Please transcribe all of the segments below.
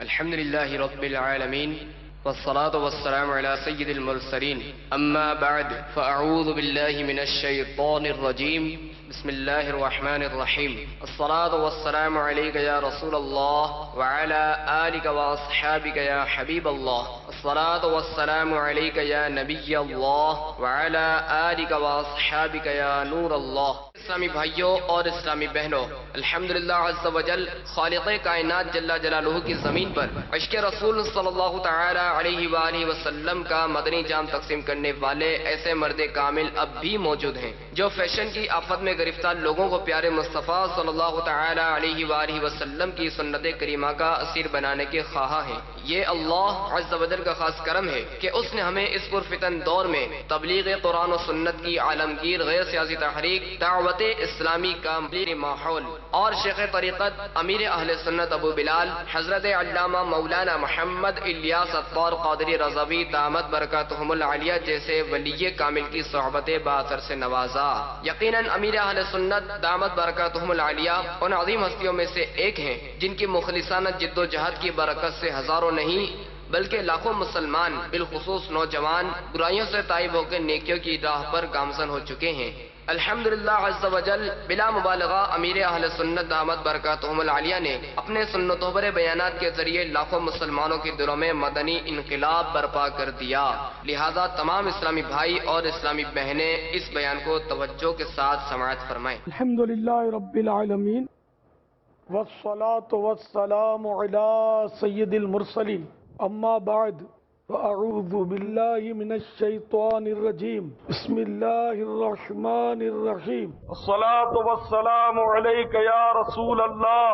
الحمدللہ رب العالمین والصلاة والسلام على سید المرسلین اما بعد فاعوذ باللہ من الشیطان الرجیم بسم اللہ الرحمن الرحیم الصلاة والسلام علیک یا رسول اللہ وعلى آلک واصحابک یا حبیب اللہ الصلاة والسلام علیک یا نبی اللہ وعلى آلک واصحابک یا نور اللہ۔ اسلامی بھائیوں اور اسلامی بہنوں، الحمدللہ عز و جل خالق کائنات جل جلالہ کی زمین پر عشق رسول صلی اللہ تعالی علیہ وآلہ وسلم کا مدنی جام تقسیم کرنے والے ایسے مرد کامل اب بھی موجود ہیں جو فیشن کی آفت میں گرفتار لوگوں کو پیارے مصطفیٰ صلی اللہ تعالی علیہ وآلہ وسلم کی سنت کریمہ کا اسیر بنانے کے خواہاں ہیں۔ یہ اللہ عز و جل کا خاص کرم ہے کہ اس نے ہمیں اس پرفتن دور میں تبلیغ قرآن و سنت کی عالمگیر غیر سیاسی تحریک، دعوت اسلامی کا ماحول اور شیخ طریقت امیر اہل سنت ابو بلال حضرت علامہ مولانا محمد الیاس اطوار قادری رضوی دامت برکاتہم العالیہ جیسے ولی کامل کی صحبت باثر سے نوازا۔ یقیناً امیر اہل سنت دامت برکاتہم العالیہ ان عظیم ہستیوں میں سے ایک ہیں جن کی مخلصانہ جد و جہد کی برکت سے ہزاروں نہیں بلکہ لاکھوں مسلمان بالخصوص نوجوان برائیوں سے تائب ہو کے نیکیوں کی راہ پر گامزن ہو چکے ہیں۔ الحمدللہ عز و جل بلا مبالغہ امیر اہل سنت دامت برکاتہم العالیہ نے اپنے سنتوں پر بیانات کے ذریعے لاکھوں مسلمانوں کے دلوں میں مدنی انقلاب برپا کر دیا۔ لہذا تمام اسلامی بھائی اور اسلامی بہنیں اس بیان کو توجہ کے ساتھ سماعت فرمائیں۔ الحمدللہ رب العالمین والصلاة والسلام علی سید المرسلین اما بعد فاعوذ باللہ من الشیطان الرجیم بسم اللہ الرحمن الرحیم الصلاة والسلام علیک یا رسول اللہ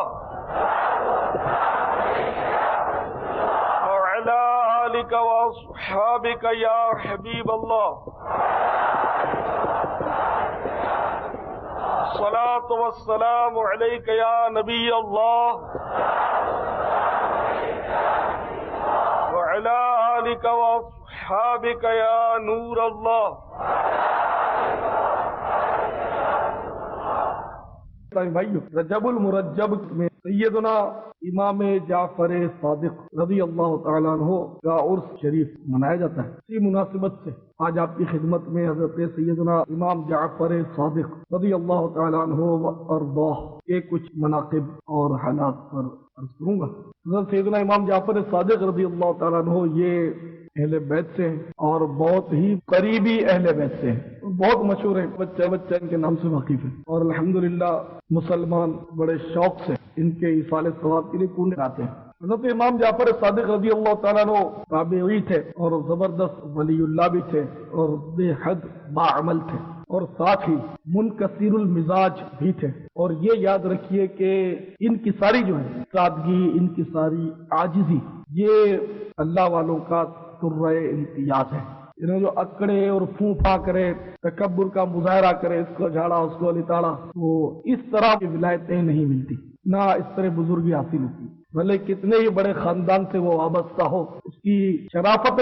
وعلی آلک واصحابک یا حبیب اللہ الصلاة والسلام علیک یا نبی اللہ وعلی آلک واصحابک یا نور اللہ۔ بھائیو، رجب المرجب میں سیدنا امام جعفر صادق رضی اللہ تعالیٰ عنہ کا عرس شریف منایا جاتا ہے۔ اسی مناسبت سے آج آپ کی خدمت میں حضرت سیدنا امام جعفر صادق رضی اللہ تعالیٰ عنہ وارضاہ کے کچھ مناقب اور حالات پر عرض کروں گا۔ حضرت سیدنا امام جعفر صادق رضی اللہ تعالیٰ عنہ یہ اہل بیت سے ہیں اور بہت ہی قریبی اہل بیت سے ہیں، بہت مشہور ہیں، بچہ بچہ ان کے نام سے واقف ہے اور الحمدللہ مسلمان بڑے شوق سے ان کے ایصال ثواب کے لیے پورن آتے ہیں۔ حضرت امام جعفر صادق رضی اللہ تعالیٰ عنہ تابعی تھے اور زبردست ولی اللہ بھی تھے اور بے حد باعمل تھے اور ساتھ ہی منکسر المزاج بھی تھے۔ اور یہ یاد رکھیے کہ ان کی ساری جو ہے سادگی، ان کی ساری عاجزی، یہ اللہ والوں کا سرۂ امتیاز ہے۔ انہیں جو اکڑے اور پھونپا کرے، تکبر کا مظاہرہ کرے، اس کو جھاڑا اس کو لتاڑا، تو اس طرح کی ولایتیں نہیں ملتی، نہ اس طرح بزرگی حاصل ہوتی۔ بھلے کتنے ہی بڑے خاندان سے وہ وابستہ ہو، اس کی شرافت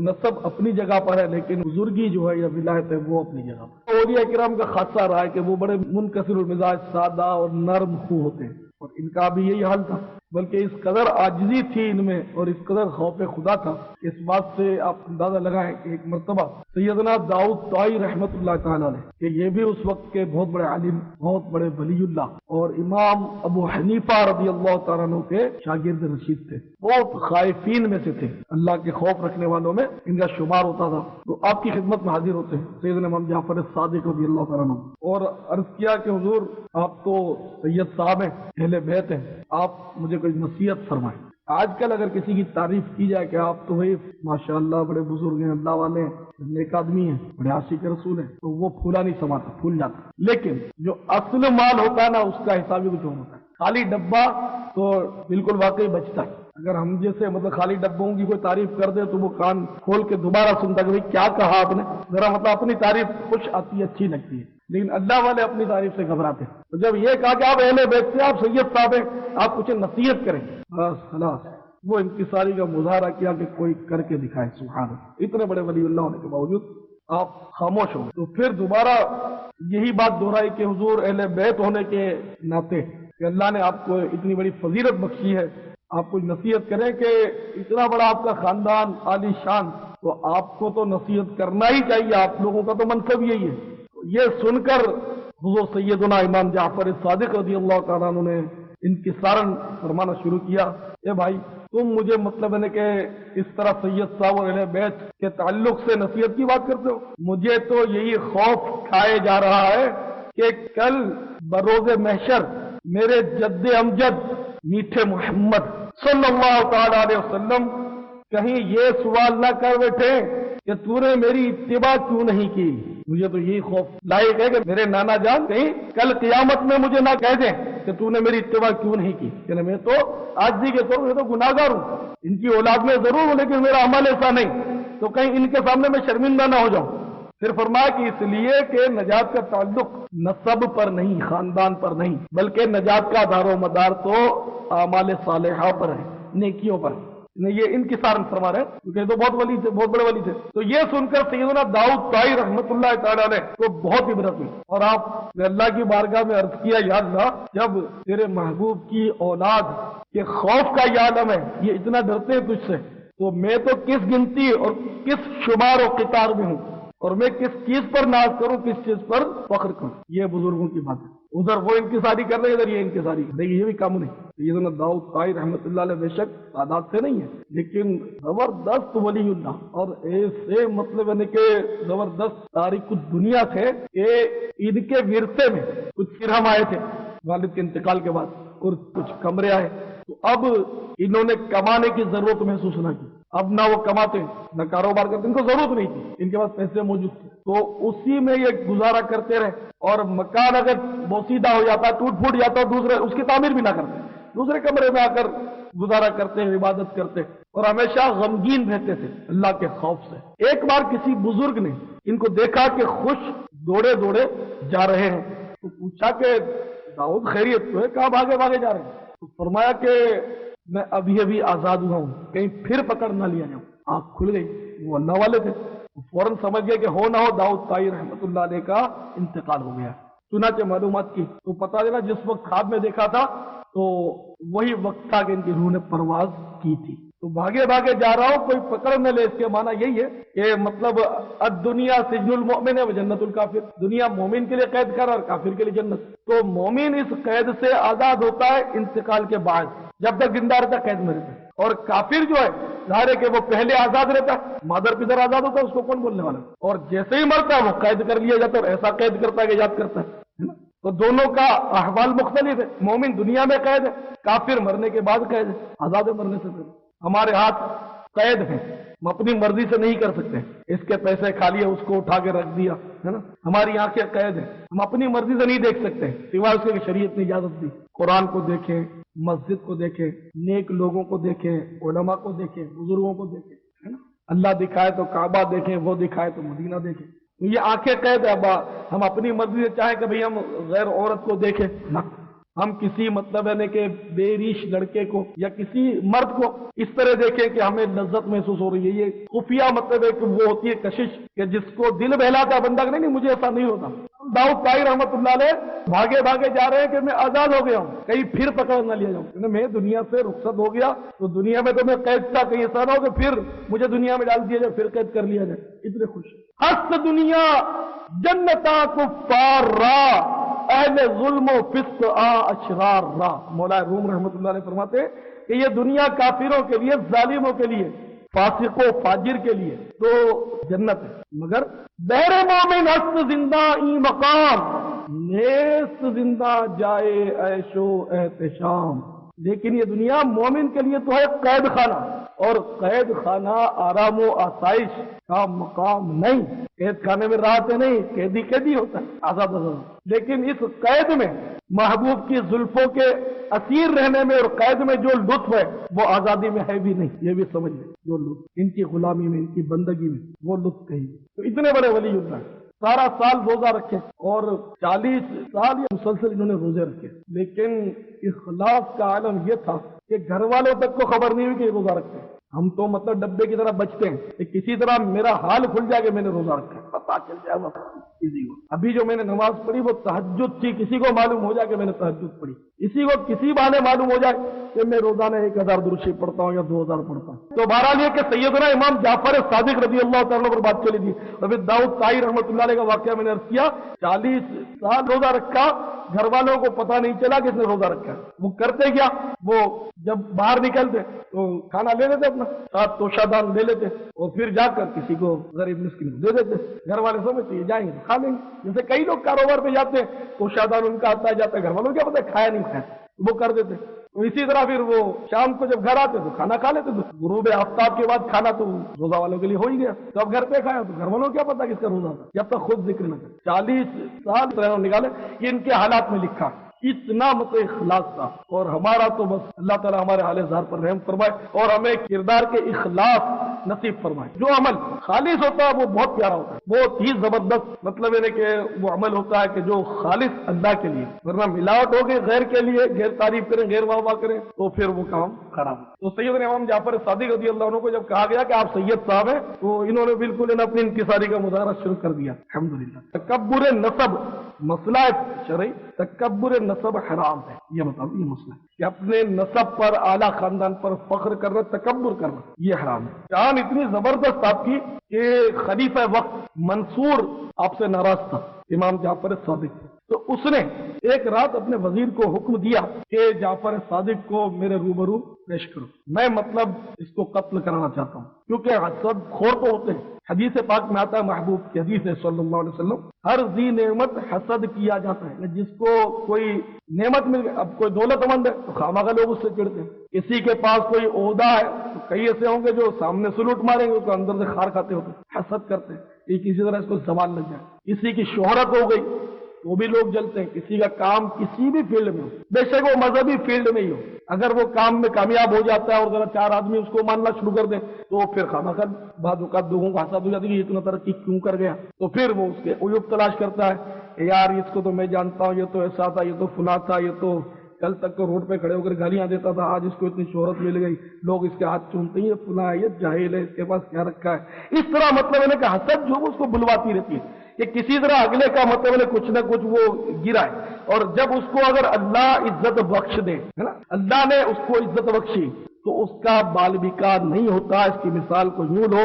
نسب اپنی جگہ پر ہے، لیکن بزرگی جو ہے یا ولایت ہے وہ اپنی جگہ پر۔ اولیاء کرام کا خاصہ رہا ہے کہ وہ بڑے منکسر المزاج، سادہ اور نرم خو ہوتے ہیں اور ان کا بھی یہی حال تھا، بلکہ اس قدر عاجزی تھی ان میں اور اس قدر خوف خدا تھا، اس بات سے آپ اندازہ لگائیں کہ ایک مرتبہ سیدنا داؤد طائی رحمت اللہ تعالیٰ علیہ کہ یہ بھی اس وقت کے بہت بڑے عالم، بہت بڑے ولی اللہ اور امام ابو حنیفہ رضی اللہ تعالیٰ عنہ کے شاگرد رشید تھے، بہت خائفین میں سے تھے، اللہ کے خوف رکھنے والوں میں ان کا شمار ہوتا تھا۔ تو آپ کی خدمت میں حاضر ہوتے ہیں سیدنا امام جعفر صادق رضی اللہ تعالیٰ عنہ اور عرض کیا کہ حضور آپ تو سید صاحب ہیں، اہل بیت ہیں، آپ مجھے کوئی نصیحت فرمائیں۔ آج کل اگر کسی کی تعریف کی جائے کہ آپ تو بھائی ماشاءاللہ بڑے بزرگ ہیں، اللہ والے ہیں، نیک آدمی ہیں، بڑے عاشق رسول ہیں، تو وہ پھولا نہیں سماتا، پھول جاتا۔ لیکن جو اصل مال ہوتا ہے نا، اس کا حساب بھی کچھ ہوتا ہے۔ خالی ڈبہ تو بالکل واقعی بچتا ہے، اگر ہم جیسے مطلب خالی ڈبوں کی کوئی تعریف کر دے تو وہ کان کھول کے دوبارہ سنتا کہ بھائی کیا کہا آپ نے، ذرا مطلب اپنی تعریف خوش آتی ہے، اچھی لگتی ہے، لیکن اللہ والے اپنی تعریف سے گھبراتے ہیں۔ تو جب یہ کہا کہ آپ اہل بیت سے، آپ سید صاحب ہیں، آپ کچھ نصیحت کریں، بس خلاص وہ انکساری کا مظاہرہ کیا کہ کوئی کر کے دکھائے، سبحان اللہ، اتنے بڑے ولی اللہ ہونے کے باوجود آپ خاموش ہو۔ تو پھر دوبارہ یہی بات دہرائی کہ حضور اہل بیت ہونے کے ناطے کہ اللہ نے آپ کو اتنی بڑی فضیلت بخشی ہے، آپ کو نصیحت کریں کہ اتنا بڑا آپ کا خاندان عالی شان، تو آپ کو تو نصیحت کرنا ہی چاہیے، آپ لوگوں کا تو منصب یہی ہے۔ یہ سن کر حضور سیدنا امام جعفر صادق رضی اللہ تعالیٰ عنہ نے انکسارن فرمانا شروع کیا، اے بھائی تم مجھے مطلب ہے کہ اس طرح سید صاحب اور اہل بیت کے تعلق سے نصیحت کی بات کرتے ہو، مجھے تو یہی خوف کھائے جا رہا ہے کہ کل بروز محشر میرے جد امجد میٹھے محمد صلی اللہ تعالی علیہ وسلم کہیں یہ سوال نہ کر بیٹھے کہ تو نے میری اتباع کیوں نہیں کی۔ مجھے تو یہی خوف لائق ہے کہ میرے نانا جان کہیں کل قیامت میں مجھے نہ کہہ دیں کہ تو نے میری اتباع کیوں نہیں کی، کہ میں تو عاجزی کے طور میں تو گناہگار ہوں، ان کی اولاد میں ضرور ہوں لیکن میرا عمل ایسا نہیں، تو کہیں ان کے سامنے میں شرمندہ نہ ہو جاؤں۔ پھر فرمایا کہ اس لیے کہ نجات کا تعلق نسب پر نہیں، خاندان پر نہیں، بلکہ نجات کا دار و مدار تو اعمال صالحہ پر ہے، نیکیوں پر ہے۔ یہ انکسار فرما رہے ہیں کیونکہ تو بہت ولی تھے، بہت بڑے ولی تھے۔ تو یہ سن کر سیدنا داؤد طائی رحمۃ اللہ تعالیٰ علیہ کو بہت عبرت ہوئی، اور آپ نے اللہ کی بارگاہ میں عرض کیا، یا اللہ جب تیرے محبوب کی اولاد کے خوف کا یہ عالم ہے، یہ اتنا ڈرتے ہیں تجھ سے، تو میں تو کس گنتی اور کس شمار و قطار میں ہوں، اور میں کس چیز پر ناز کروں، کس چیز پر فخر کروں۔ یہ بزرگوں کی بات ہے، ادھر وہ انکساری کر رہے ہیں، ادھر یہ انکساری کر رہے ہیں، یہ بھی کام نہیں۔ سیدنا داؤد طائی رحمۃ اللہ علیہ بے شک تعداد سے نہیں ہے، لیکن زبردست ولی اللہ اور ایسے مطلب ہے کہ زبردست تاریخ دنیا تھے کہ ان کے ورثے میں کچھ سرہم آئے تھے والد کے انتقال کے بعد، اور کچھ کمرے آئے، تو اب انہوں نے کمانے کی ضرورت محسوس نہ کی، اب نہ وہ کماتے نہ کاروبار کرتے، ان کو ضرورت نہیں تھی، ان کے پاس پیسے موجود تھے، تو اسی میں یہ گزارا کرتے رہے، اور مکان اگر بوسیدہ ہو جاتا، ٹوٹ پھوٹ جاتا، دوسرے اس کی تعمیر بھی نہ کرتے، دوسرے کمرے میں آ کر گزارا کرتے، عبادت کرتے، اور ہمیشہ غمگین رہتے تھے اللہ کے خوف سے۔ ایک بار کسی بزرگ نے ان کو دیکھا کہ خوش دوڑے دوڑے جا رہے ہیں، تو پوچھا کہ داؤد خیریت تو ہے، کہاں بھاگے بھاگے جا رہے ہیں؟ تو فرمایا کہ میں ابھی ابھی آزاد ہوا ہوں، کہیں پھر پکڑ نہ لیا جاؤں۔ آنکھ کھل گئی، وہ اللہ والے تھے، فوراً سمجھ گئے کہ ہو نہ ہو داؤد طائی رحمۃ اللہ علیہ کا انتقال ہو گیا۔ چنانچہ معلومات کی تو پتہ چلا جس وقت خواب میں دیکھا تھا تو وہی وقت تھا کہ ان کی روح نے پرواز کی تھی۔ تو بھاگے بھاگے جا رہا ہوں، کوئی پکڑ نہ لے، اس کے معنی یہی ہے کہ مطلب الدنیا سجن المؤمن و جنت الکافر، دنیا مومن کے لیے قید کر اور کافر کے لیے جنت۔ تو مومن اس قید سے آزاد ہوتا ہے انتقال کے بعد، جب تک زندہ رہتا قید میں رہتا ہے، اور کافر جو ہے ظاہر ہے کہ وہ پہلے آزاد رہتا ہے، مادر پدر آزاد ہوتا ہے، اس کو کون بولنے والا، اور جیسے ہی مرتا ہے وہ قید کر لیا جاتا ہے، اور ایسا قید کرتا ہے کہ یاد کرتا ہے نا؟ تو دونوں کا احوال مختلف ہے، مومن دنیا میں قید ہے، کافر مرنے کے بعد قید ہے، آزاد ہے مرنے سے پہلے۔ ہمارے ہاتھ قید ہیں، ہم اپنی مرضی سے نہیں کر سکتے، اس کے پیسے کھا لیے، اس کو اٹھا کے رکھ دیا ہے نا، ہماری آنکھیں قید ہیں، ہم اپنی مرضی سے نہیں دیکھ سکتے سوائے اس کے کہ شریعت نے اجازت دی۔ قرآن کو دیکھیں، مسجد کو دیکھیں، نیک لوگوں کو دیکھیں، علماء کو دیکھیں، بزرگوں کو دیکھیں، ہے نا، اللہ دکھائے تو کعبہ دیکھیں، وہ دکھائے تو مدینہ دیکھیں، تو یہ آنکھیں قید ہے۔ اب ہم اپنی مرضی سے چاہیں کہ بھئی ہم غیر عورت کو دیکھیں نہ، ہم کسی مطلب ہے کہ بے ریش لڑکے کو یا کسی مرد کو اس طرح دیکھیں کہ ہمیں لذت محسوس ہو رہی ہے، یہ خفیہ مطلب ہے کہ وہ ہوتی ہے کشش کہ جس کو دل بہلاتا ہے بندہ کہ نہیں مجھے ایسا نہیں ہوتا۔ داؤد طائی رحمۃ اللہ علیہ بھاگے بھاگے جا رہے ہیں کہ میں آزاد ہو گیا ہوں، کہیں پھر پکڑ نہ لیا جاؤں، میں دنیا سے رخصت ہو گیا تو دنیا میں تو میں قید تھا، کہیں ایسا نہ ہو کہ پھر مجھے دنیا میں ڈال دیا جائے، پھر قید کر لیا جائے، اتنے خوش ہست دنیا جنتا کفار را اہل ظلم و فسق اشرار را۔ مولا روم رحمۃ اللہ علیہ فرماتے ہیں کہ یہ دنیا کافروں کے لیے، ظالموں کے لیے، فاسق و فاجر کے لیے تو جنت ہے، مگر بہر مومن ہست زندہ ای مقام نیست زندہ جائے عیش و احتشام۔ لیکن یہ دنیا مومن کے لیے تو ہے قید خانہ، اور قید خانہ آرام و آسائش کا مقام نہیں۔ قید خانے میں راحتیں نہیں، قیدی قیدی ہوتا ہے، آزاد آزاد۔ لیکن اس قید میں محبوب کی زلفوں کے اسیر رہنے میں اور قید میں جو لطف ہے وہ آزادی میں ہے بھی نہیں، یہ بھی سمجھ لیں۔ جو لطف ان کی غلامی میں، ان کی بندگی میں، وہ لطف کہیں نہیں۔ تو اتنے بڑے ولی اللہ سارا سال روزہ رکھے اور 40 سال یا مسلسل انہوں نے روزے رکھے، لیکن اخلاص کا عالم یہ تھا کہ گھر والوں تک کو خبر نہیں ہوئی کہ یہ روزہ رکھتے ہیں۔ ہم تو مطلب ڈبے کی طرح بچتے ہیں کہ کسی طرح میرا حال کھل جائے کہ میں نے روزہ رکھا ہے، پتہ چل جائے وہ کسی کو۔ ابھی جو میں نے نماز پڑھی وہ تہجد تھی، کسی کو معلوم ہو جائے کہ میں نے تہجد پڑھی، کسی کو کسی بہانے معلوم ہو جائے کہ میں روزانہ 1000 درود شریف پڑھتا ہوں یا 2000 پڑھتا ہوں۔ تو بہرحال یہ کہ سیدنا امام جعفر صادق رضی اللہ تعالیٰ پر بات چلی تھی، اور پھر داؤد طائی رحمۃ اللہ علیہ کا واقعہ میں نے عرض کیا، 40 سال روزہ رکھا، گھر والوں کو پتہ نہیں چلا کہ اس نے روزہ رکھا ہے۔ وہ کرتے کیا، وہ جب باہر نکلتے تو کھانا لے لیتے، اپنا ساتھ توشہ دان لے لیتے، اور پھر جا کر کسی کو غریب مسکین کو دے دیتے۔ گھر والے سمجھتے یہ جائیں گے کھا لیں گے، جیسے کئی لوگ کاروبار پہ جاتے ہیں توشہ دان ان کا آتا ہے جاتا ہے، گھر والوں کیا پتہ ہے کھایا نہیں کھایا، وہ کر دیتے۔ تو اسی طرح پھر وہ شام کو جب گھر آتے تو کھانا کھا لیتے، تو غروب آفتاب کے بعد کھانا تو روزہ والوں کے لیے ہو ہی گیا۔ تو اب گھر پہ کھایا تو گھر والوں کو کیا پتا کس کا روزہ تھا، جب تک خود ذکر نہ کرے۔ 40 سال نکالے، یہ ان کے حالات میں لکھا، اتنا اخلاص تھا۔ اور ہمارا تو بس اللہ تعالیٰ ہمارے حال زار پر رحم فرمائے اور ہمیں کردار کے اخلاص نصیب فرمائے۔ جو عمل خالص ہوتا ہے وہ بہت پیارا ہوتا ہے، بہت ہی زبردست، مطلب یہ کہ وہ عمل ہوتا ہے کہ جو خالص اللہ کے لیے، ورنہ ملاوٹ ہوگی غیر کے لیے، غیر تعریف کریں، غیر واہ واہ کریں تو پھر وہ کام خراب ہے۔ تو سیدنا امام جعفر صادق رضی اللہ عنہ کو جب کہا گیا کہ آپ سید صاحب ہیں تو انہوں نے بالکل اپنی انکساری کا مظاہرہ شروع کر دیا۔ الحمدللہ تکبر نسب مسئلہ شرعی، تکبر نسب حرام ہے، یہ مطلب یہ مسئلہ ہے کہ اپنے نسب پر، اعلیٰ خاندان پر فخر کرنا، تکبر کرنا یہ حرام ہے۔ شان اتنی زبردست آپ کی کہ خلیفہ وقت منصور آپ سے ناراض تھا، امام جعفر صادق، تو اس نے ایک رات اپنے وزیر کو حکم دیا کہ جعفر صادق کو میرے روبرو پیش کرو، میں مطلب اس کو قتل کرانا چاہتا ہوں، کیونکہ حسد خور تو ہوتے ہیں۔ حدیث پاک میں آتا ہے، محبوب کی حدیث ہے صلی اللہ علیہ وسلم، ہر ذی نعمت حسد کیا جاتا ہے، جس کو کوئی نعمت مل گئی، اب کوئی دولت مند ہے تو خواہ لوگ اس سے چڑھتے ہیں، کسی کے پاس کوئی عہدہ ہے تو کئی ایسے ہوں گے جو سامنے سلوٹ ماریں گے تو اندر سے خار کھاتے ہوتے ہیں، حسد کرتے ہیں کہ کسی طرح اس کو زوال لگ جائے۔ کسی کی شہرت ہو گئی وہ بھی لوگ جلتے ہیں، کسی کا کام کسی بھی فیلڈ میں ہو، بے شک وہ مذہبی فیلڈ میں ہی ہو، اگر وہ کام میں کامیاب ہو جاتا ہے اور ذرا 4 آدمی اس کو ماننا شروع کر دیں تو پھر خامخواہ بعض اوقات لوگوں کو حسد ہو جاتی ہے کہ اتنا ترقی کیوں کر گیا، تو پھر وہ اس کے عیوب تلاش کرتا ہے کہ یار اس کو تو میں جانتا ہوں، یہ تو ایسا تھا، یہ تو فلاں تھا، یہ تو کل تک تو روڈ پہ کھڑے ہو کر گالیاں دیتا تھا، آج اس کو اتنی شہرت مل گئی، لوگ اس کے ہاتھ چومتے ہیں، یہ فلاں ہے، یہ جاہل ہے، اس کے پاس کیا رکھا ہے۔ اس طرح مطلب ہے کہ حسد جو اس کو بلواتی رہتی ہے کہ کسی طرح اگلے کا مطلب ہے کچھ نہ کچھ وہ گرا ہے، اور جب اس کو اگر اللہ عزت بخش دے، ہے نا، اللہ نے اس کو عزت بخشی تو اس کا بال بیکار نہیں ہوتا۔ اس کی مثال کو یوں لو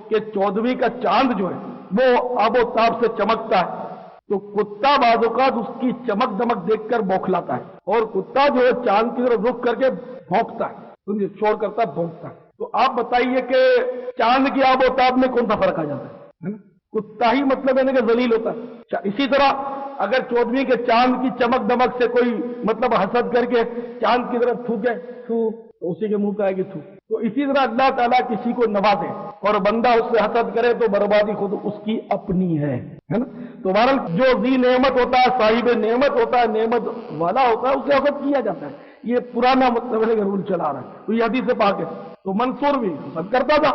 کہ 14ویں کا چاند جو ہے وہ آب و تاب سے چمکتا ہے، تو کتا بعض اوقات اس کی چمک دمک دیکھ کر بوکھلاتا ہے، اور کتا جو ہے چاند کی طرف رخ کر کے بھونکتا ہے، شور کرتا ہے، بھونکتا ہے۔ تو آپ بتائیے کہ چاند کی آب و تاب میں کون سا فرق آ جاتا ہے نا؟ کتا ہی مطلب ہے کہ ذلیل ہوتا ہے۔ اسی طرح اگر 14ویں کے چاند کی چمک دمک سے کوئی مطلب حسد کر کے چاند کی طرف تھوکے تو اسی کے منہ پہ آئے گی تھو، تو اسی طرح اللہ تعالیٰ کسی کو نوازے اور بندہ اس سے حسد کرے تو بربادی خود اس کی اپنی ہے نا۔ تو بہرحال جو ذی نعمت ہوتا ہے، صاحب نعمت ہوتا ہے، نعمت والا ہوتا ہے، اسے حسد کیا جاتا ہے، یہ پرانا مطلب ہے کہ رول چلا رہا ہے، تو یہ حدیث پاک ہے۔ تو منصور بھی حسد کرتا تھا،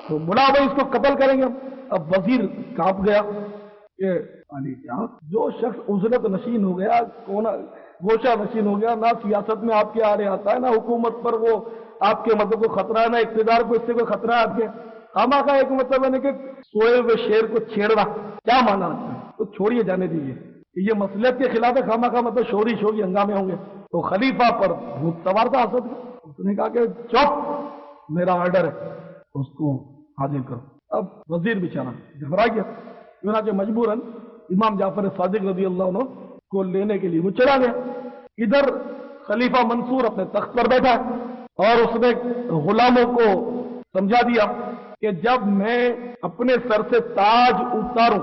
تو بلا بھائی اس کو قتل کریں گے ہم۔ اب وزیر کانپ گیا کہ علی کیا جو شخص عزلت نشین ہو گیا، کون گوشہ نشین ہو گیا، نہ سیاست میں آپ کے آرے آتا ہے، نہ حکومت پر وہ آپ کے مطلب کو خطرہ ہے، نہ اقتدار کو اس سے کوئی خطرہ ہے آپ کے، خامہ کا ایک مطلب ہے کہ سوئے ہوئے شیر کو چھیڑنا کیا مانا ہے، تو چھوڑیے، جانے دیجیے، یہ مصلحت کے خلاف ہے، خامہ کا مطلب شوری ہنگامے ہوں گے۔ تو خلیفہ پر بھوت سوار تھا حسد کا، اس نے کہا کہ چپ، میرا آرڈر ہے، اس کو حاضر کرو۔ اب وزیر بیچارہ گھبرا گیا، چنانچہ مجبوراً امام جعفر صادق رضی اللہ عنہ کو لینے کے لیے وہ چلا گیا۔ ادھر خلیفہ منصور اپنے تخت پر بیٹھا اور اس نے غلاموں کو سمجھا دیا کہ جب میں اپنے سر سے تاج اتاروں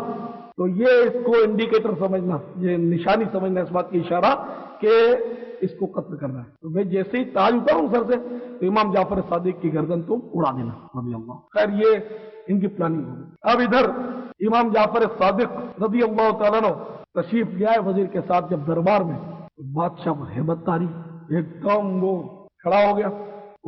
تو یہ اس کو انڈیکیٹر سمجھنا، یہ نشانی سمجھنا، اس بات کی اشارہ کہ اس کو قتل کرنا ہے، تو میں جیسے ہی تاج اتاروں سر سے تو امام جعفر صادق کی گردن تو اڑا دینا رضی اللہ۔ خیر یہ ان کی پلاننگ ہوگی۔ اب ادھر امام جعفر صادق رضی اللہ تعالیٰ عنہ تشریف لے آئے وزیر کے ساتھ جب دربار میں، بادشاہ پر ہیبت تاری، ایک دم وہ کھڑا ہو گیا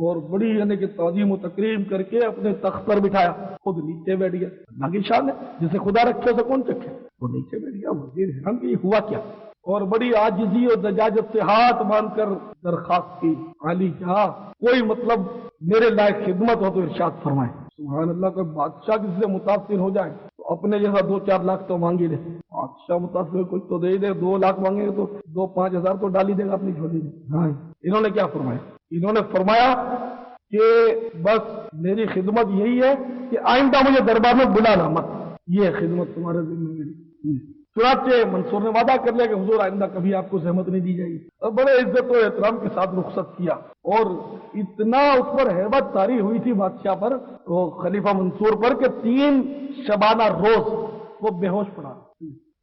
اور بڑی یعنی کہ تعظیم و تکریم کر کے اپنے تخت پر بٹھایا، خود نیچے بیٹھ گیا۔ اللہ کی شان ہے، جسے خدا رکھے اسے کون چکھے، وہ نیچے بیٹھ گیا۔ وزیر حیران کہ یہ ہوا کیا، اور بڑی عاجزی اور دجاجت سے ہاتھ باندھ کر درخواست کی، عالی کیا کوئی مطلب میرے لائق خدمت ہو تو ارشاد فرمائے۔ سبحان اللہ، کوئی بادشاہ کسی سے متاثر ہو جائے تو اپنے جیسا 2-4 لاکھ تو مانگ ہی لے، بادشاہ متاثر کچھ تو دے ہی دے، 2 لاکھ مانگیں گے تو 2-5 ہزار تو ڈال ہی دے گا اپنی جھولی میں۔ ہاں، انہوں نے کیا فرمایا؟ انہوں نے فرمایا کہ بس میری خدمت یہی ہے کہ آئندہ مجھے دربار میں بلانا مت، یہ خدمت تمہارے ذمہ میری۔ چنانچہ منصور نے وعدہ کر لیا کہ حضور آئندہ کبھی آپ کو زحمت نہیں دی جائے گی، اور بڑے عزت و احترام کے ساتھ رخصت کیا، اور اتنا اس پر ہیبت طاری ہوئی تھی بادشاہ پر، وہ خلیفہ منصور پر، کہ 3 شبانہ روز وہ بے ہوش پڑا۔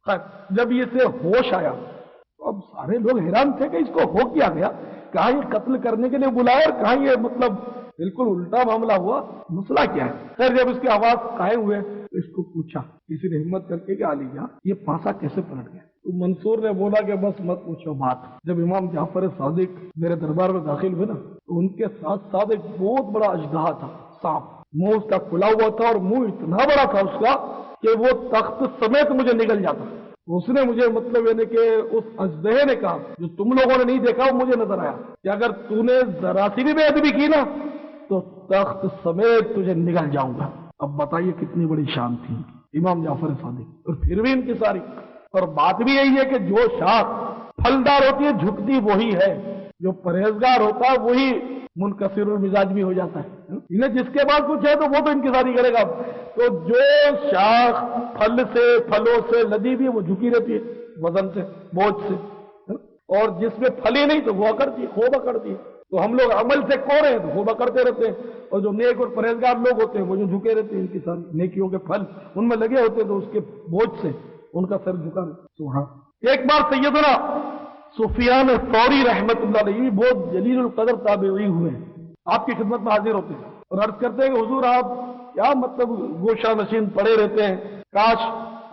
خیر جب یہ سے ہوش آیا تو اب سارے لوگ حیران تھے کہ اس کو ہو کیا گیا، کہاں یہ قتل کرنے کے لیے بلایا اور کہاں یہ مطلب بالکل الٹا معاملہ ہوا، مسئلہ کیا ہے؟ خیر جب اس کے آواز قائم ہوئے تو اس کو پوچھا کسی نے ہمت کر کے کہ علی جان یہ پاسا کیسے پلٹ گیا؟ تو منصور نے بولا کہ بس مت پوچھو بات، جب امام جعفر صادق میرے دربار میں داخل ہوئے نا تو ان کے ساتھ ساتھ ایک بہت بڑا اژدہا تھا، سانپ، منہ اس کا کھلا ہوا تھا اور منہ اتنا بڑا تھا اس کا کہ وہ تخت سمیت مجھے نگل جاتا۔ اس نے مجھے مطلب یعنی کہ اس اژدہے نے کہا جو تم لوگوں نے نہیں دیکھا وہ مجھے نظر آیا کہ اگر تو نے ذرا سی بھی بے ادبی کی نا تو تخت سمیت تجھے نگل جاؤں گا۔ اب بتائیے کتنی بڑی شان تھی امام جعفر صادق، اور پھر بھی ان کی ساری، اور بات بھی یہی ہے کہ جو شاخ پھلدار ہوتی ہے جھکتی وہی ہے، جو پرہیزگار ہوتا ہے وہی منکسر المزاج بھی ہو جاتا ہے۔ انہیں جس کے بعد کچھ ہے تو وہ تو انکساری کرے گا، تو جو شاخ پھلوں سے لدی بھی وہ جھکی رہتی ہے وزن سے، بوجھ سے، اور جس میں پھلی نہیں تو وہ اکڑتی ہے، خوب اکڑتی ہے۔ تو ہم لوگ عمل سے کوڑے ہیں تو خوب اکڑتے رہتے ہیں، اور جو نیک اور پرہیزگار لوگ ہوتے ہیں وہ جو جھکے رہتے ہیں، ان کی ساری نیکیوں کے پھل ان میں لگے ہوتے ہیں تو اس کے بوجھ سے ان کا سر جھکا رہتا۔ ایک بار سیدنا سفیان ثوری رحمت اللہ علیہ بہت جلیل القدر تابعی ہوئے ہیں، آپ کی خدمت میں حاضر ہوتے ہیں اور عرض کرتے ہیں کہ حضور آپ کیا مطلب گوشہ نشین پڑے رہتے ہیں، کاش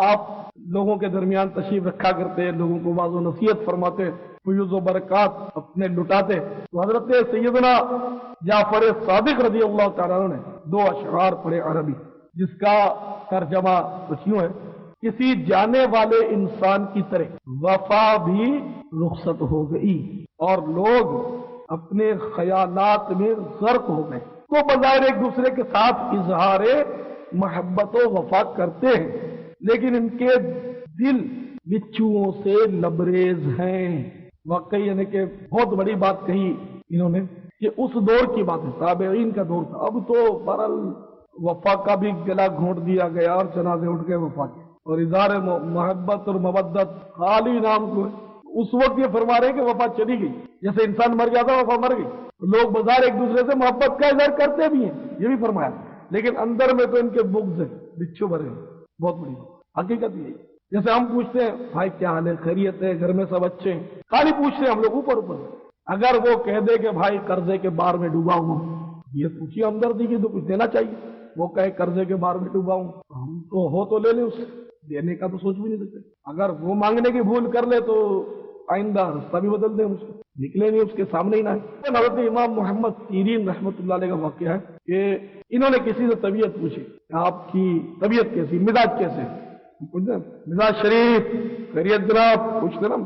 آپ لوگوں کے درمیان تشریف رکھا کرتے ہیں، لوگوں کو واعظ و نصیحت فرماتے، فیوز و برکات اپنے لٹاتے۔ تو حضرت سیدنا جعفر صادق رضی اللہ تعالیٰ نے 2 اشعار پڑھے عربی، جس کا ترجمہ کچھ یوں ہے: کسی جانے والے انسان کی طرح وفا بھی رخصت ہو گئی اور لوگ اپنے خیالات میں غرق ہو گئے، تو بظاہر ایک دوسرے کے ساتھ اظہار محبت و وفا کرتے ہیں، لیکن ان کے دل بچھوؤں سے لبریز ہیں۔ واقعی یعنی کہ بہت بڑی بات کہی انہوں نے کہ اس دور کی بات ہے، تابعین کا دور تھا، اب تو بہرحال وفا کا بھی گلا گھونٹ دیا گیا اور جنازے اٹھ گئے وفا کے، اور اظہار محبت اور مودت خالی نام کو۔ اس وقت یہ فرما رہے کہ وفا چلی گئی، جیسے انسان مر جاتا وفا مر گئی، لوگ بظاہر ایک دوسرے سے محبت کا اظہار کرتے بھی ہیں، یہ بھی فرمایا، لیکن اندر میں تو ان کے بغض ہیں، بچھو بھرے ہیں۔ بہت بڑی بات حقیقت یہی، جیسے ہم پوچھتے ہیں بھائی کیا حال ہے، خیریت ہے، گھر میں سب اچھے ہیں، خالی پوچھتے ہیں ہم لوگ اوپر اوپر۔ اگر وہ کہہ دے کہ بھائی قرضے کے بار میں ڈوبا ہوں، یہ پوچھیے ہمدردی کی تو کچھ دینا چاہیے، وہ کہے قرضے کے بار میں ڈوبا ہوں، ہم تو ہو تو لے لیں، اس دینے کا تو سوچ بھی نہیں سکتے۔ اگر وہ مانگنے کی بھول کر لے تو آئندہ رستہ بھی بدل دیں، اس نکلے نہیں، اس کے سامنے ہی نہ ہے۔ حضرت امام محمد سیرین رحمۃ اللہ علیہ کا واقعہ ہے کہ انہوں نے کسی سے طبیعت پوچھی، آپ کی طبیعت کیسی، مزاج کیسے، مزاج شریف، خیریت جناب، پوچھتے نا،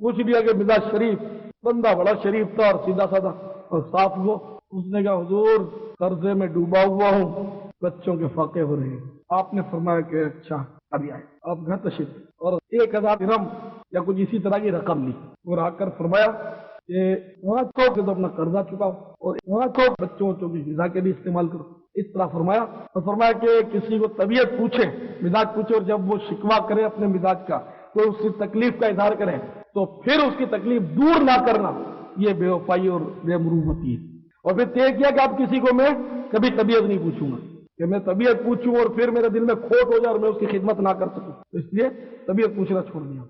پوچھ لیا کہ مزاج شریف، بندہ بڑا شریف تھا اور سیدھا سادہ اور صاف وہ۔ اس نے کہا حضور قرضے میں ڈوبا ہوا ہوں، بچوں کے فاقے ہو رہے ہیں۔ آپ نے فرمایا کہ اچھا ابھی آئے، آپ گھر تشریف، اور 1000 درہم یا کچھ اسی طرح کی رقم لی اور آ کر فرمایا کہ وہاں تو اپنا قرضہ چکاؤ اور وہاں تو بچوں کی غذا کے لیے استعمال کرو، اس طرح فرمایا۔ اور فرمایا کہ کسی کو طبیعت پوچھے، مزاج پوچھے، اور جب وہ شکوہ کرے اپنے مزاج کا، کوئی اس کی تکلیف کا اظہار کرے تو پھر اس کی تکلیف دور نہ کرنا، یہ بے وفائی اور بے مروتی ہے۔ اور پھر طے کیا کہ اب کسی کو میں کبھی طبیعت نہیں پوچھوں گا، کہ میں طبیعت پوچھوں اور پھر میرے دل میں کھوٹ ہو جائے اور میں اس کی خدمت نہ کر سکوں، اس لیے طبیعت پوچھنا چھوڑ دیا۔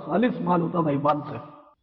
خالص مال ہوتا تھا ایمان سے،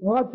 5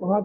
5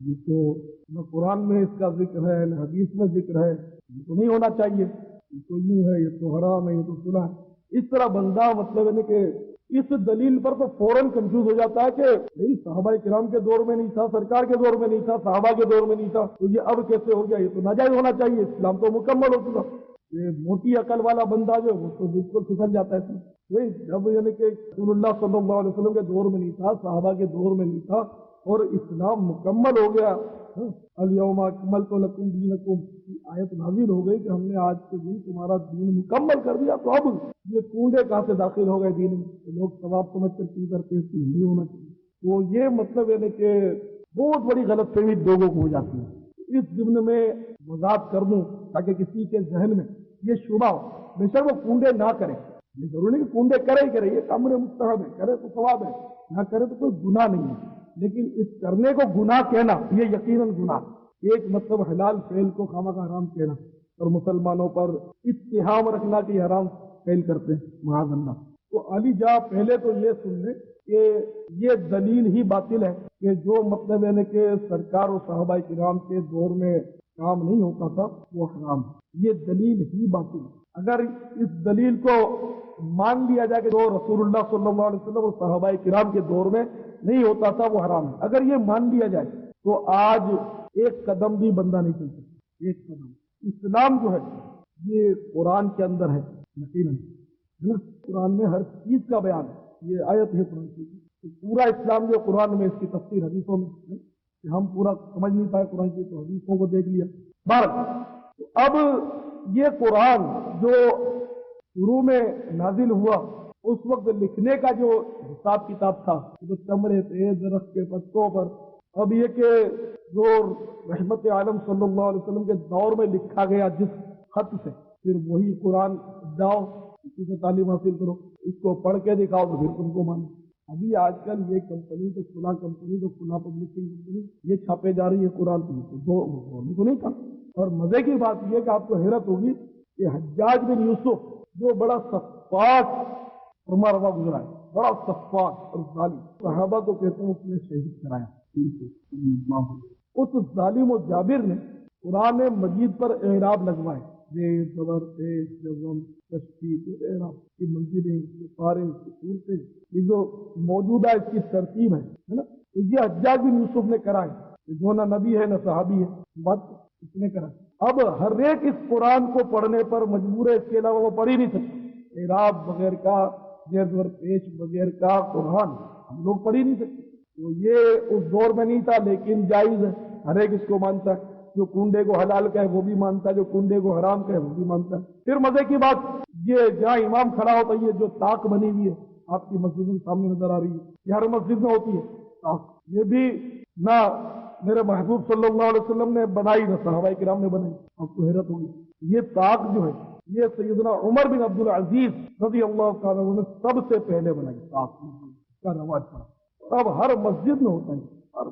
یہ تو نہ قرآن میں اس کا ذکر ہے نہ حدیث میں ذکر ہے، یہ تو نہیں ہونا چاہیے، یہ تو یوں ہے، یہ تو حرام ہے، یہ تو سنا ہے۔ اس طرح بندہ مطلب ہے کہ اس دلیل پر تو فوراً کنفیوز ہو جاتا ہے کہ نہیں صحابہ کرام کے دور میں نہیں تھا، سرکار کے دور میں نہیں تھا، صحابہ کے دور میں نہیں تھا، تو یہ اب کیسے ہو گیا؟ یہ تو ناجائز ہونا چاہیے، اسلام تو مکمل ہو چکا۔ یہ موٹی عقل والا بندہ جو وہ تو بالکل پھسل جاتا ہے۔ نہیں، جب یعنی کہ رسول اللہ صلی اللہ علیہ وسلم کے دور میں نہیں تھا، صحابہ کے دور میں نہیں تھا، اور اسلام مکمل ہو گیا، الیوم اکملت لکم دینکم کی آیت نازل ہو گئی کہ ہم نے آج کے دن تمہارا دین مکمل کر دیا، تو اب یہ کنڈے کہاں سے داخل ہو گئے دین میں؟ لوگ ثواب سمجھ کر کی کرتے ہیں، نہیں ہونا چاہیے۔ تو یہ مطلب یعنی کہ بہت بڑی غلط فہمی لوگوں کو ہو جاتی ہے۔ اس ضمن میں وضاحت کر دوں تاکہ کسی کے ذہن میں یہ شبہ ہو، بے شک وہ کنڈے نہ کرے، یہ ضروری نہیں کہ کنڈے کرے ہی کرے، یہ امر مستحب ہے، کرے تو ثواب ہے، نہ کرے تو کوئی گناہ نہیں ہے۔ لیکن اس کرنے کو گناہ کہنا یہ یقیناً گناہ، ایک مطلب حلال فعل کو خامخواہ حرام کہنا اور مسلمانوں پر اتہام رکھنا کہ یہ حرام فعل کرتے ہیں، معاذ اللہ۔ تو علی جا پہلے تو یہ سن لیں کہ یہ دلیل ہی باطل ہے کہ جو مطلب یعنی کہ سرکار و صحابہ کرام کے دور میں کام نہیں ہوتا تھا وہ حرام ہے، یہ دلیل ہی باطل ہے۔ اگر اس دلیل کو مان لیا جائے کہ جو رسول اللہ صلی اللہ علیہ وسلم اور صحابہ کرام کے دور میں نہیں ہوتا تھا وہ حرام ہے، اگر یہ مان لیا جائے تو آج ایک قدم بھی بندہ نہیں چل سکتا، ایک قدم۔ اسلام جو ہے یہ قرآن کے اندر ہے، یقیناً ہے نا، قرآن میں ہر چیز کا بیان ہے، یہ آیت ہے قرآن کی، پورا اسلام جو قرآن میں، اس کی تفسیر حدیثوں میں ہے، کہ ہم پورا سمجھ نہیں پائے قرآن کی تو حدیثوں کو دیکھ لیا۔ تو اب یہ قرآن جو شروع میں نازل ہوا اس وقت لکھنے کا جو حساب کتاب تھا، جو چمڑے پہ درخت کے پتوں پر، اب یہ کہ جو رحمت عالم صلی اللہ علیہ وسلم کے دور میں لکھا گیا جس خط سے، پھر وہی قرآن جاؤ کسی سے تعلیم حاصل کرو، اس کو پڑھ کے دکھاؤ تو پھر تم کو مانو۔ ابھی آج کل یہ کمپنی تو کھلا کمپنی تو کھلا پبلشنگ کمپنی یہ چھاپے جا رہی ہے قرآن کو نہیں کہا۔ اور مزے کی بات یہ کہ آپ کو حیرت ہوگی کہ حجاج بن یوسف جو بڑا سفاک فرما روا گزرا ہے، بڑا سفاک اور ظالم، صحابہ کو کہتے ہیں اس نے شہید کرایا، اس ظالم و جابر نے قرآن مجید پر اعراب لگوائے، زیر زبر پیش جزم تشدید اعراب کی منزلیں، پارے صورتیں، یہ جو موجودہ اس کی ترتیب ہے نا، تو یہ حجاج بن یوسف نے کرائے، جو نہ نبی ہے نہ صحابی ہے، بات اس نے کرا۔ اب ہر ایک اس قرآن کو پڑھنے پر مجبور ہے، اس کے علاوہ وہ پڑھ ہی نہیں سکتے، اعراب بغیر کا، زیر زبر پیش بغیر کا قرآن ہم لوگ پڑھ ہی نہیں سکتے۔ تو یہ اس دور میں نہیں تھا لیکن جائز ہے، ہر ایک اس کو مانتا ہے، جو کنڈے کو حلال کہے وہ بھی مانتا ہے، جو کنڈے کو حرام کہے وہ بھی مانتا ہے۔ پھر مزے کی بات یہ جہاں امام کھڑا ہوتا ہے، یہ جو طاق بنی ہوئی ہے آپ کی مسجد میں سامنے نظر آ رہی ہے، یہ ہر مسجد میں ہوتی ہے طاق، یہ بھی نہ میرے محبوب صلی اللہ علیہ وسلم نے بنائی نہ صحابہ کرام نے بنائی۔ آپ کو حیرت ہوگی یہ طاق جو ہے یہ سیدنا عمر بن عبد العزیز رضی اللہ تعالیٰ عنہ نے سب سے پہلے بنائی، طاق کا رواج پڑا، اب ہر مسجد میں ہوتا ہے، اور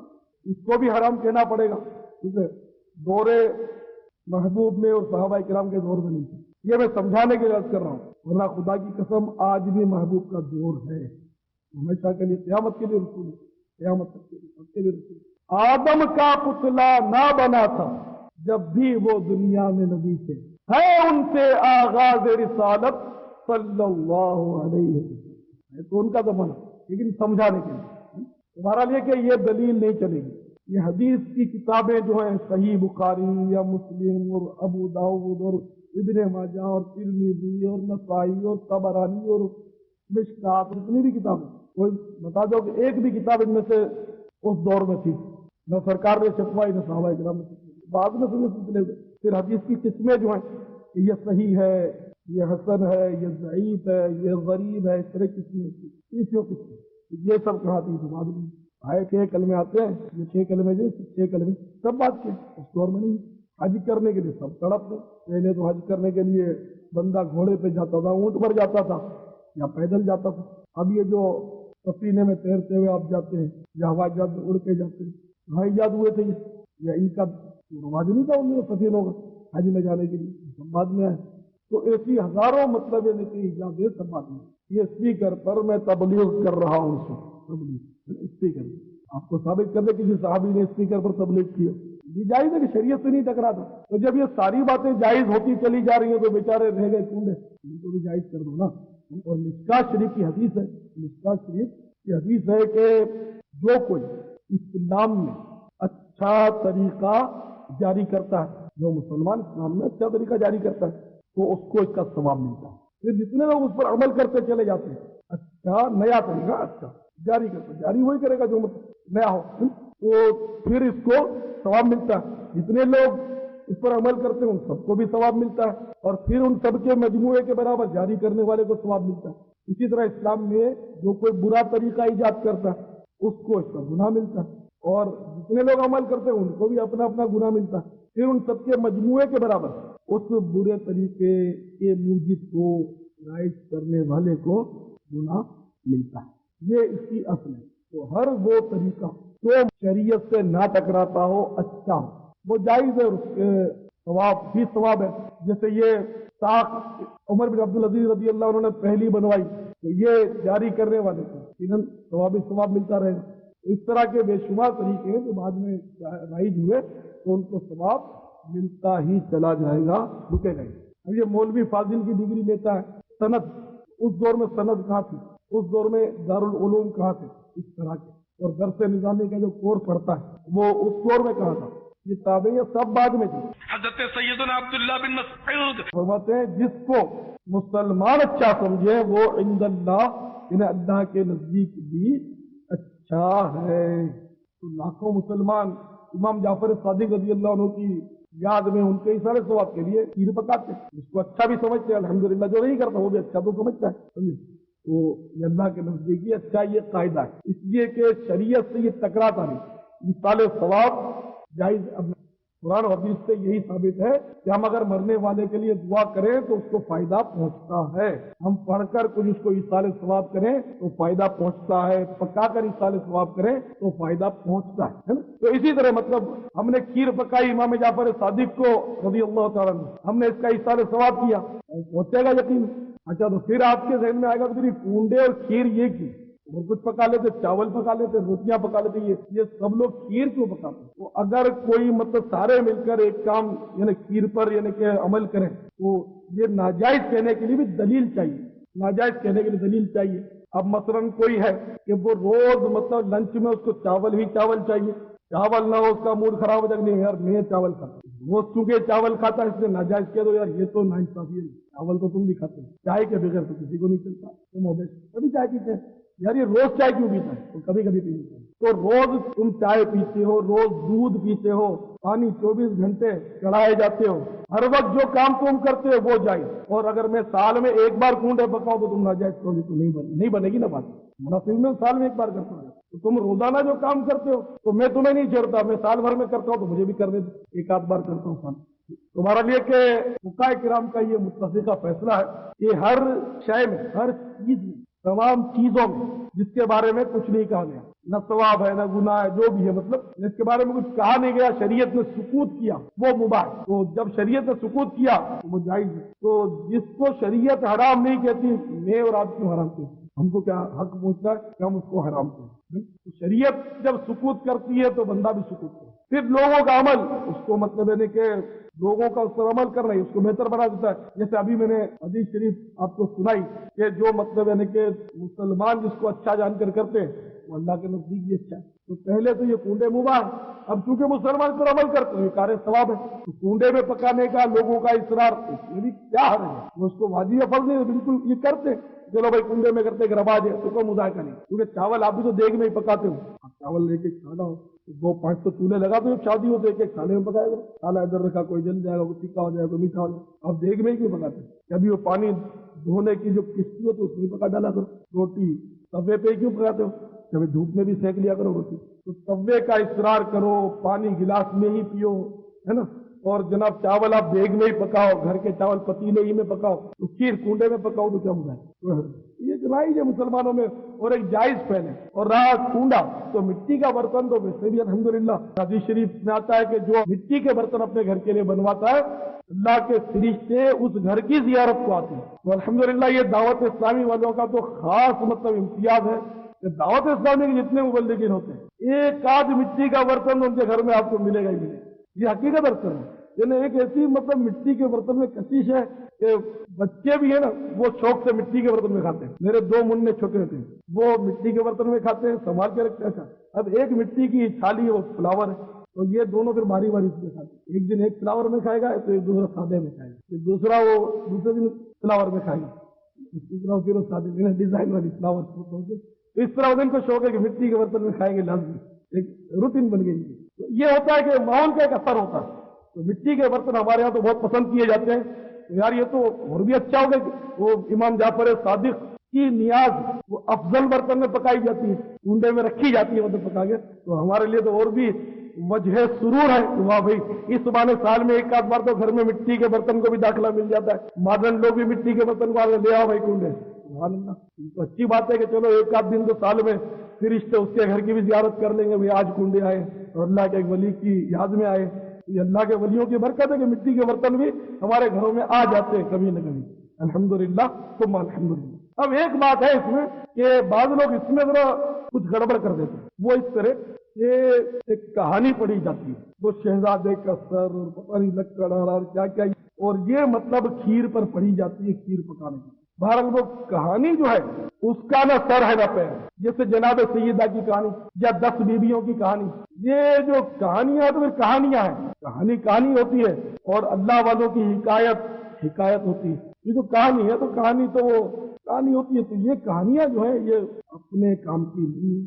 اس کو بھی حرام کہنا پڑے گا کیونکہ دور محبوب میں اور صحابہ کرام کے دور میں نہیں تھا۔ یہ میں سمجھانے کے لیے عرض کر رہا ہوں، ورنہ خدا کی قسم آج بھی محبوب کا دور ہے، ہمیشہ کے لیے، قیامت کے لیے رسول ہے، قیامت تک کے لیے رسول ہے۔ آدم کا پتلا نہ بنا تھا جب بھی وہ دنیا میں نبی تھے، ہے ان سے آغاز رسالت صلی اللہ علیہ وسلم، تو ان کا زمانہ، لیکن سمجھانے کے لیے تمہارا لیے کہ یہ دلیل نہیں چلے گی۔ یہ حدیث کی کتابیں جو ہیں صحیح بخاری یا مسلم اور ابو داؤد اور ابن ماجہ اور ترمذی اور نسائی اور طبرانی اور مشکات، اتنی بھی کتابیں کوئی بتا دو کہ ایک بھی کتاب ان میں سے اس دور میں تھی، نہ سرکار نے چھپوائی نہ صحابہ کرام نے چھپوائی، بعد میں سلسلے ہوئے۔ پھر حدیث کی قسمیں جو ہیں یہ صحیح ہے، یہ حسن ہے، یہ ضعیف ہے، یہ غریب ہے، اس طرح قسمیں تیسوں قسم، یہ سب کہا تھی بعد میں آئے 6 کلمے آتے ہیں، یہ 6 کلمے جو 6 کلمے سب بات کے اس دور میں نہیں۔ حج کرنے کے لیے سب تڑپ تھے، پہلے تو حج کرنے کے لیے بندہ گھوڑے پہ جاتا تھا، اونٹ پر جاتا تھا یا پیدل جاتا تھا، اب یہ جو سفینے میں تیرتے ہوئے آپ جاتے ہیں یا ہوائی جہاز میں اڑ کے جاتے ہیں، کہاں ایجاد ہوئے تھے یا ان کا رواج نہیں تھا ان میں سفینوں کا حج میں جانے کے لیے، سب بعد میں آئے۔ تو ایسی ہزاروں مطلب ایجاد ہے سب بعد میں۔ یہ اسپیکر پر میں تبلیغ کر رہا ہوں، اس وقت تبلیغ اسپیکر آپ کو ثابت کر دے کسی صحابی نے اسپیکر پر تبلیغ کی، یہ جائز ہے کہ شریعت سے نہیں ٹکراتا؟ تو جب یہ ساری باتیں جائز ہوتی چلی جا رہی ہیں تو بیچارے رہ گئے کونڈے، ان کو بھی جائز کر دو نا۔ اور مشکات شریف کی حدیث ہے، مشکات شریف کی حدیث ہے کہ جو کوئی اسلام میں اچھا طریقہ جاری کرتا ہے، جو مسلمان اسلام میں اچھا طریقہ جاری کرتا ہے تو اس کو اس کا ثواب ملتا ہے۔ پھر جتنے لوگ اس پر عمل کرتے چلے جاتے ہیں، اچھا نیا طریقہ اچھا جاری کرتا، جاری وہی کرے گا جو نیا ہو، تو پھر اس کو ثواب ملتا ہے۔ جتنے لوگ اس پر عمل کرتے ہیں ان سب کو بھی ثواب ملتا ہے، اور پھر ان سب کے مجموعے کے برابر جاری کرنے والے کو ثواب ملتا ہے۔ اسی طرح اسلام میں جو کوئی برا طریقہ ایجاد کرتا ہے اس کو اس کا گناہ ملتا ہے، اور جتنے لوگ عمل کرتے ہیں ان کو بھی اپنا اپنا گناہ ملتا ہے۔ پھر ان سب کے مجموعے کے برابر اس برے طریقے کے موجد کو رائج کرنے والے کو گناہ ملتا ہے۔ یہ اس کی اصل ہے۔ تو ہر وہ طریقہ جو شریعت سے نہ ٹکراتا ہو، اچھا ہو، وہ جائز ہے، اور اس کے ثواب بھی ثواب ہے۔ جیسے یہ ساکھ عمر بن عبدالعزیز رضی اللہ عنہ نے پہلی بنوائی تو یہ جاری کرنے والے کو یقیناً ثواب ثواب ملتا رہے گا۔ اس طرح کے بے شمار طریقے ہیں جو بعد میں رائج ہوئے تو ان کو ثواب ملتا ہی چلا جائے گا، رکے گا۔ اب یہ مولوی فاضل کی ڈگری لیتا ہے، سند، اس دور میں سند کہاں تھی، اس دور میں دارالعلوم کہاں تھے، اس طرح کے، اور درس نظامی کا جو کورس پڑھتا ہے وہ اس دور میں کہاں تھا، یہ تابعین سب بعد میں تھی۔ حضرت سیدنا عبداللہ بن مسعود فرماتے ہیں جس کو مسلمان اچھا سمجھے وہ عند اللہ، انہیں اللہ کے نزدیک بھی اچھا ہے۔ تو لاکھوں مسلمان امام جعفر صادق رضی اللہ عنہ کی یاد میں ان کے اشارے ثواب کے لیے کھیر پکاتے ہیں، اس کو اچھا بھی سمجھتے ہیں الحمدللہ، جو نہیں کرتا وہ بھی اچھا تو سمجھتا ہے۔ تو یہ اللہ کے نزدیک ہی اچھا، یہ قاعدہ ہے، اس لیے کہ شریعت سے یہ ٹکراتا نہیں۔ مثال ثواب جائز، اب قرآن و حدیث سے یہی ثابت ہے کہ ہم اگر مرنے والے کے لیے دعا کریں تو اس کو فائدہ پہنچتا ہے، ہم پڑھ کر کچھ اس کو ایصال ثواب کریں تو فائدہ پہنچتا ہے، پکا کر ایصال ثواب کریں تو فائدہ پہنچتا ہے نا؟ تو اسی طرح مطلب ہم نے کھیر پکائی امام جعفر صادق کو رضی اللہ تعالیٰ عنہ، ہم نے اس کا ایصال ثواب کیا، پہنچے گا یقین۔ اچھا تو پھر آپ کے ذہن میں آئے گا کہ کنڈے اور کھیر یہ کی، اور کچھ پکا لیتے، چاول پکا لیتے، روٹیاں پکا لیتے، یہ سب لوگ کھیر کیوں پکاتے؟ تو اگر کوئی مطلب سارے مل کر ایک کام یعنی کھیر پر یعنی کہ عمل کریں تو یہ ناجائز کہنے کے لیے بھی دلیل چاہیے، ناجائز کہنے کے لیے دلیل چاہیے۔ اب مثلاً کوئی ہے کہ وہ روز مطلب لنچ میں اس کو چاول ہی چاول چاہیے، چاول نہ ہو اس کا موڈ خراب ہو جائے، نہیں یار میں چاول کھاتا ہوں، وہ چونکہ چاول کھاتا ہے اس نے ناجائز کہہ دو، یار یہ تو ناانصافی ہے، چاول تو تم بھی کھاتے ہو، چائے کے بغیر تو کسی کو نہیں چلتا، تم ہو کبھی چائے پیتے ہیں، یار یہ روز چائے کیوں پیتا ہے؟ تو کبھی کبھی پینی چاہیے۔ تو روز تم چائے پیتے ہو، روز دودھ پیتے ہو، پانی 24 گھنٹے چڑھائے جاتے ہو، ہر وقت جو کام تم کرتے ہو وہ جائز، اور اگر میں سال میں ایک بار کنڈے پکاؤں تو تم ناجائز کرو گے تو نہیں بنے گی نا بات، مناسب میں سال میں ایک بار کرتا ہوں، تو تم روزانہ جو کام کرتے ہو تو میں تمہیں نہیں چھوڑتا، میں سال بھر میں کرتا ہوں تو مجھے بھی کرنے دو، ایک آدھ بار کرتا ہوں سال۔ تمہارا لیے کہ فقہاء کرام کا یہ متفقہ فیصلہ ہے کہ ہر شے میں، ہر چیز میں، تمام چیزوں میں جس کے بارے میں کچھ نہیں کہا گیا، نہ ثواب ہے نہ گناہ ہے، جو بھی ہے مطلب جس کے بارے میں کچھ کہا نہیں گیا، شریعت نے سکوت کیا، وہ مباح ہے۔ تو جب شریعت نے سکوت کیا تو وہ جائز ہے۔ تو جس کو شریعت حرام نہیں کہتی، میں اور آپ کیوں حرام کہتے ہیں؟ ہم کو کیا حق پہنچتا ہے کہ ہم اس کو حرام کہیں؟ تو شریعت جب سکوت کرتی ہے تو بندہ بھی سکوت کرتا ہے۔ پھر لوگوں کا عمل اس کو مطلب یعنی کہ لوگوں کا اس پر عمل کرنا ہے، اس کو بہتر بنا دیتا ہے۔ جیسے ابھی میں نے حدیث شریف آپ کو سنائی کہ جو مطلب یعنی کہ مسلمان جس کو اچھا جان کر کرتے ہیں وہ اللہ کے نزدیک بھی اچھا ہے۔ تو پہلے تو یہ کنڈے مباح، اب چونکہ مسلمان پر عمل کرتے ہیں یہ کار ثواب ہے، تو کنڈے میں پکانے کا لوگوں کا اصرار، اس میں بھی کیا حرج ہے؟ وہ اس کو واجب فرض نہیں، بالکل یہ کرتے، چلو بھائی کنڈے میں کرتے کہ رواج ہے تو کوئی مذائقہ نہیں، کیونکہ چاول آپ بھی تو دیگ میں ہی پکاتے ہو، اب چاول لے کے کھانا ہو تو 2-5 تو چولہے لگا دو، شادی ہو تو ایک ایک تھالے میں پکائے گا، تھالا ادھر رکھا، کوئی جل جائے گا، کوئی تیکھا ہو جائے گا، کوئی میٹھا ہو جائے گا، اب دیگ میں ہی کیوں پکاتے ہیں؟ کبھی وہ پانی دھونے کی جو کشتی ہو تو اس میں پکا ڈالا کرو، روٹی توے پہ کیوں پکاتے ہو؟ کبھی دھوپ میں بھی سینک لیا کرو روٹی، تو توے کا اصرار کرو، پانی گلاس میں ہی پیو، ہے نا، اور جناب چاول آپ دیگ میں ہی پکاؤ، گھر کے چاول پتیلے ہی میں پکاؤ، تو کھیر کنڈے میں پکاؤ تو کیا مزہ ہے؟ یہ جنائز ہے مسلمانوں میں، اور ایک جائز پہلے، اور رہا کنڈا تو مٹی کا برتن تو ویسے بھی الحمدللہ حدیث شریف میں آتا ہے کہ جو مٹی کے برتن اپنے گھر کے لیے بنواتا ہے اللہ کے فرشتے اس گھر کی زیارت کو آتے ہیں۔ تو الحمدللہ یہ دعوت اسلامی والوں کا تو خاص مطلب امتیاز ہے کہ دعوت اسلامی کے جتنے مبلغین ہوتے ہیں ایک آدھ مٹی کا برتن ان کے گھر میں آپ کو ملے گا ہی ملے گا، یہ حقیقت اکثر ہے۔ یعنی ایک ایسی مطلب مٹی کے برتن میں کشش ہے کہ بچے بھی ہیں نا وہ شوق سے مٹی کے برتن میں کھاتے ہیں۔ میرے 2 منہ چھوٹے ہوتے ہیں وہ مٹی کے برتن میں کھاتے ہیں، سنبھال کے رکھتے ہیں۔ اب ایک مٹی کی تھالی وہ فلاور ہے تو یہ دونوں پھر باری باری اس میں کھاتے ہیں، ایک دن ایک فلاور میں کھائے گا تو ایک دوسرا سادے میں کھائے گا، پھر دوسرا وہ دوسرے دن فلاور میں کھائے گا، تیسرا پھر وہ سادے میں ڈیزائن والی فلاور۔ تو اس طرح ان کو شوق ہے کہ مٹی کے برتن میں کھائیں گے، لازمی ایک روٹین بن گئی ہے۔ تو یہ ہوتا ہے کہ ماحول کا ایک اثر ہوتا ہے۔ تو مٹی کے برتن ہمارے یہاں تو بہت پسند کیے جاتے ہیں، تو یار یہ تو اور بھی اچھا ہوگا کہ وہ امام جعفر صادق کی نیاز وہ افضل برتن میں پکائی جاتی ہے، کنڈے میں رکھی جاتی ہے مطلب پکا کے، تو ہمارے لیے تو اور بھی وجہ سرور ہے کہ واہ بھائی اس بہانے سال میں ایک آدھ بار تو گھر میں مٹی کے برتن کو بھی داخلہ مل جاتا ہے، مادرن لوگ بھی مٹی کے برتن کو آگے لے آؤ بھائی کنڈے۔ سبحان اللہ، تو اچھی بات ہے کہ چلو ایک آدھ دن تو سال میں پھر رشتے اس کے گھر کی بھی زیارت کر لیں گے، بھائی آج کنڈے آئے اور اللہ کے ایک ولی کی یاد میں آئے۔ یہ اللہ کے ولیوں کی برکت ہے کہ مٹی کے برتن بھی ہمارے گھروں میں آ جاتے ہیں کبھی نہ کبھی، الحمدللہ ثم الحمدللہ۔ اب ایک بات ہے اس میں کہ بعض لوگ اس میں ذرا کچھ گڑبڑ کر دیتے ہیں، وہ اس طرح کہ ایک کہانی پڑھی جاتی ہے، وہ شہزادے کا سر اور پتہ نہیں لکڑ اور کیا کیا، اور یہ مطلب کھیر پر پڑھی جاتی ہے، کھیر پکانے کی۔ بہرحال وہ کہانی جو ہے اس کا نہ سر ہے نہ پیر، جیسے جناب سیدہ کی کہانی یا 10 بیویوں کی کہانی، یہ جو کہانیاں تو پھر کہانیاں ہیں، کہانی ہوتی ہے، اور اللہ والوں کی حکایت ہوتی ہے۔ یہ جو کہانی ہے تو کہانی تو وہ کہانی ہوتی ہے، تو یہ کہانیاں جو ہیں یہ اپنے کام کی نہیں،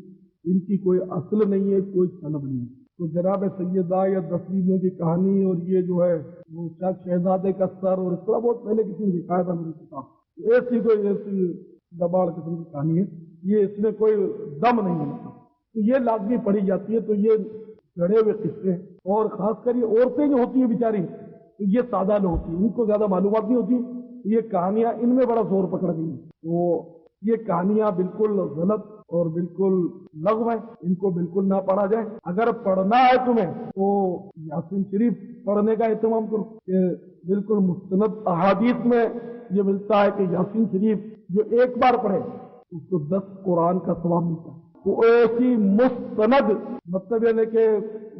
ان کی کوئی اصل نہیں ہے، کوئی سند نہیں ہے۔ تو جناب سیدہ یا 10 بیویوں کی کہانی اور یہ جو ہے وہ کیا شہزادے کا سر اور اس طرح بہت پہلے کسی نے لکھایا تھا میرے کتاب، ایسی کوئی ایسی دباڑ قسم کی کہانی ہے، یہ اس میں کوئی دم نہیں ہے، تو یہ لازمی پڑھی جاتی ہے۔ تو یہ گڑے ہوئے قصے، اور خاص کر یہ عورتیں جو ہوتی ہیں بیچاری، یہ سادہ لوگ ہوتی ہیں، ان کو زیادہ معلومات نہیں ہوتی، یہ کہانیاں ان میں بڑا زور پکڑ گئی ہیں۔ تو یہ کہانیاں بالکل غلط اور بالکل لغو ہیں، ان کو بالکل نہ پڑھا جائے۔ اگر پڑھنا ہے تمہیں تو یاسین شریف پڑھنے کا اہتمام کرو، کہ بالکل مستند احادیث میں یہ ملتا ہے کہ یاسین شریف جو ایک بار پڑھے اس کو 10 قرآن کا ثواب ملتا ہے۔ تو ایسی مستند مطلب یعنی کہ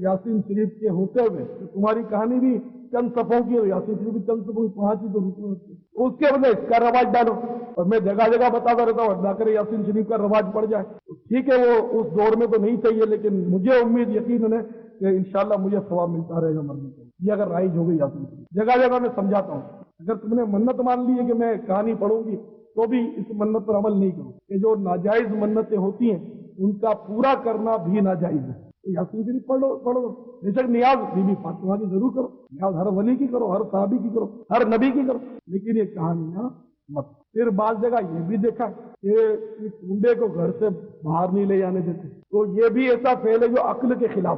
یاسین شریف کے ہوتے ہوئے تمہاری کہانی بھی چند صفوں کی، اور یاسین شریف بھی چند صفوں کی 5 ہی تو رکو ہے، اس کے بدلے اس کا رواج ڈالو۔ اور میں جگہ جگہ بتاتا رہتا ہوں اللہ کرے یاسین شریف کا رواج پڑ جائے، ٹھیک ہے وہ اس دور میں تو نہیں چاہیے، لیکن مجھے امید یقین ہے کہ انشاءاللہ مجھے ثواب ملتا رہے گا مرنے کا، یہ اگر رائج ہو گئی یاسین شریف۔ جگہ جگہ میں سمجھاتا ہوں، اگر تم نے منت مان لی ہے کہ میں کہانی پڑھوں گی تو بھی اس منت پر عمل نہیں کرو، کہ جو ناجائز منتیں ہوتی ہیں ان کا پورا کرنا بھی ناجائز ہے۔ یاسین شریف پڑھ لو، بے شک نیاز بی بی فاطمہ کی ضرور کرو، نیاز ہر ولی کی کرو، ہر صحابی کی کرو، ہر نبی کی کرو، لیکن یہ کہانیاں مت۔ پھر بعض جگہ یہ بھی دیکھا کہ اس کنڈے کو گھر سے باہر نہیں لے جانے دیتے، تو یہ بھی ایسا فعل ہے جو عقل کے خلاف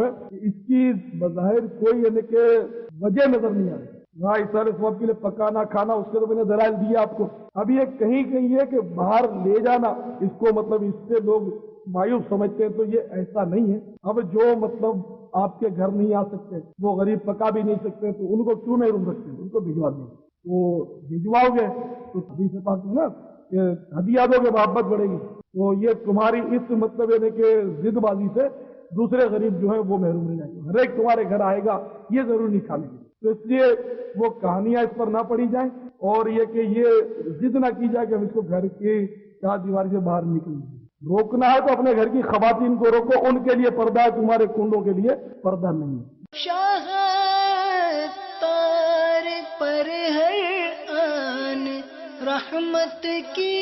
ہے، کہ اس کی بظاہر کوئی یعنی کہ وجہ نظر نہیں آ رہی۔ وہاں اس سارے سواب کے لیے پکانا کھانا اس کے تو میں نے دلائل دیا آپ کو۔ اب یہ کہیں یہ کہ باہر لے جانا اس کو مطلب اس سے لوگ مایوس سمجھتے ہیں، تو یہ ایسا نہیں ہے۔ اب جو مطلب آپ کے گھر نہیں آ سکتے، وہ غریب پکا بھی نہیں سکتے، تو ان کو کیوں نہیں روک سکتے، ان کو بھجوا دیں، وہ بھجواؤ گے تو حدیث پاک میں نا کہ ہدیہ دو گے محبت بڑھے گی، تو یہ تمہاری اس مطلب یعنی کہ ضد بازی سے دوسرے غریب جو ہیں وہ محروم رہ جائیں گے، ہر ایک تمہارے گھر آئے گا یہ ضرور نہیں کھا لیں گے۔ تو اس لیے وہ کہانیاں اس پر نہ پڑھی جائیں، اور یہ کہ یہ ضد نہ کی جائے کہ ہم اس کو گھر کی 4 دیواری سے باہر نکلیں گے۔ روکنا ہے تو اپنے گھر کی خواتین کو روکو، ان کے لیے پردہ ہے، تمہارے کنڈوں کے لیے پردہ نہیں ہے۔ شاہ تار پر ہر آن رحمت کی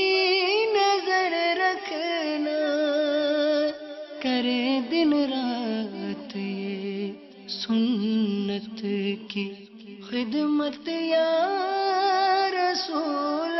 نظر رکھنا، کرے دن رات یہ سنت کی خدمت یا رسول